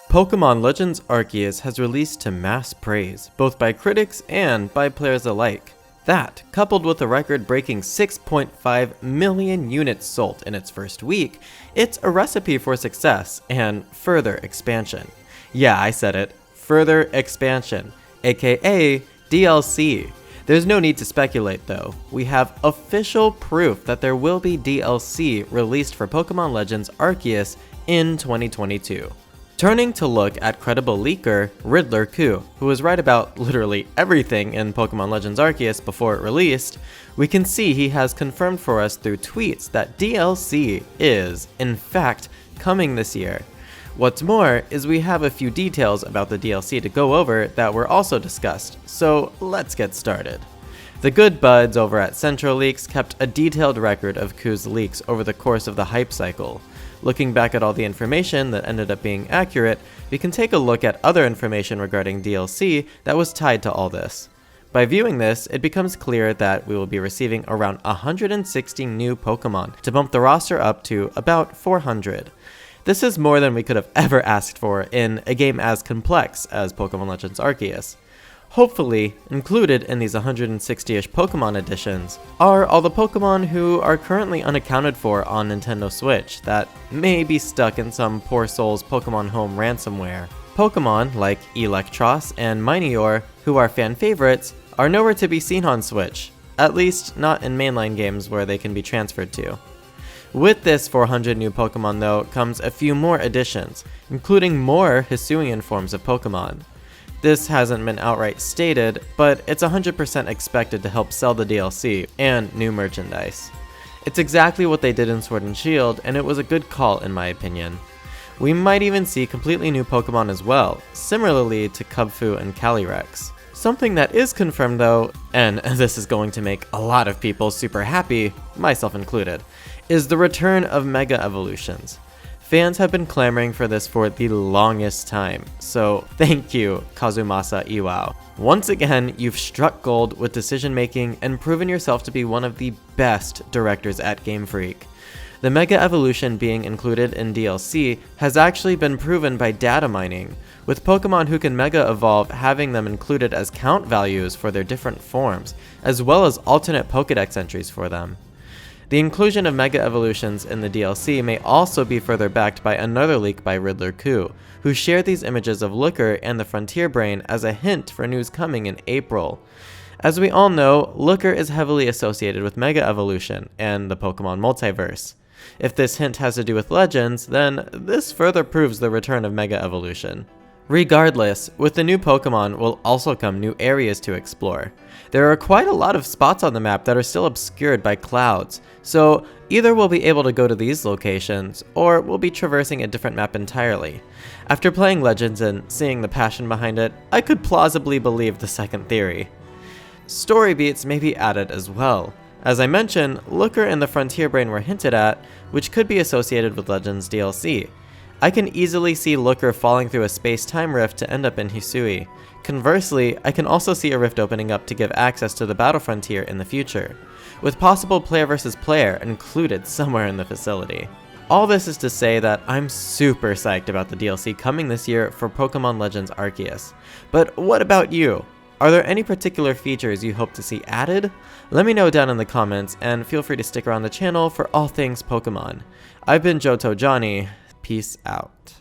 Pokemon Legends Arceus has released to mass praise, both by critics and by players alike. That, coupled with a record-breaking 6.5 million units sold in its first week, it's a recipe for success and further expansion. Yeah, I said it, further expansion, aka DLC. There's no need to speculate though. We have official proof that there will be DLC released for Pokemon Legends Arceus in 2022. Turning to look at credible leaker Riddler Ku, who was right about literally everything in Pokemon Legends Arceus before it released, we can see he has confirmed for us through tweets that DLC is, in fact, coming this year. What's more is we have a few details about the DLC to go over that were also discussed, so let's get started. The good buds over at Central Leaks kept a detailed record of Ku's leaks over the course of the hype cycle. Looking back at all the information that ended up being accurate, we can take a look at other information regarding DLC that was tied to all this. By viewing this, it becomes clear that we will be receiving around 160 new Pokemon to bump the roster up to about 400. This is more than we could have ever asked for in a game as complex as Pokemon Legends Arceus. Hopefully, included in these 160-ish Pokemon additions are all the Pokemon who are currently unaccounted for on Nintendo Switch that may be stuck in some poor soul's Pokemon Home ransomware. Pokemon like Electros and Minior, who are fan favorites, are nowhere to be seen on Switch, at least not in mainline games where they can be transferred to. With this 400 new Pokemon though comes a few more additions, including more Hisuian forms of Pokemon. This hasn't been outright stated, but it's 100% expected to help sell the DLC and new merchandise. It's exactly what they did in Sword and Shield, and it was a good call in my opinion. We might even see completely new Pokemon as well, similarly to Kubfu and Calyrex. Something that is confirmed though, and this is going to make a lot of people super happy, myself included, is the return of Mega Evolutions. Fans have been clamoring for this for the longest time, so thank you, Kazumasa Iwao. Once again, you've struck gold with decision making and proven yourself to be one of the best directors at Game Freak. The Mega Evolution being included in DLC has actually been proven by data mining, with Pokemon who can Mega Evolve having them included as count values for their different forms, as well as alternate Pokédex entries for them. The inclusion of Mega Evolutions in the DLC may also be further backed by another leak by Riddler Ku, who shared these images of Looker and the Frontier Brain as a hint for news coming in April. As we all know, Looker is heavily associated with Mega Evolution and the Pokemon multiverse. If this hint has to do with Legends, then this further proves the return of Mega Evolution. Regardless, with the new Pokemon will also come new areas to explore. There are quite a lot of spots on the map that are still obscured by clouds, so either we'll be able to go to these locations, or we'll be traversing a different map entirely. After playing Legends and seeing the passion behind it, I could plausibly believe the second theory. Story beats may be added as well. As I mentioned, Looker and the Frontier Brain were hinted at, which could be associated with Legends DLC. I can easily see Looker falling through a space-time rift to end up in Hisui. Conversely, I can also see a rift opening up to give access to the Battle Frontier in the future, with possible player versus player included somewhere in the facility. All this is to say that I'm super psyched about the DLC coming this year for Pokemon Legends Arceus. But what about you? Are there any particular features you hope to see added? Let me know down in the comments, and feel free to stick around the channel for all things Pokemon. I've been johtojonny. Peace out.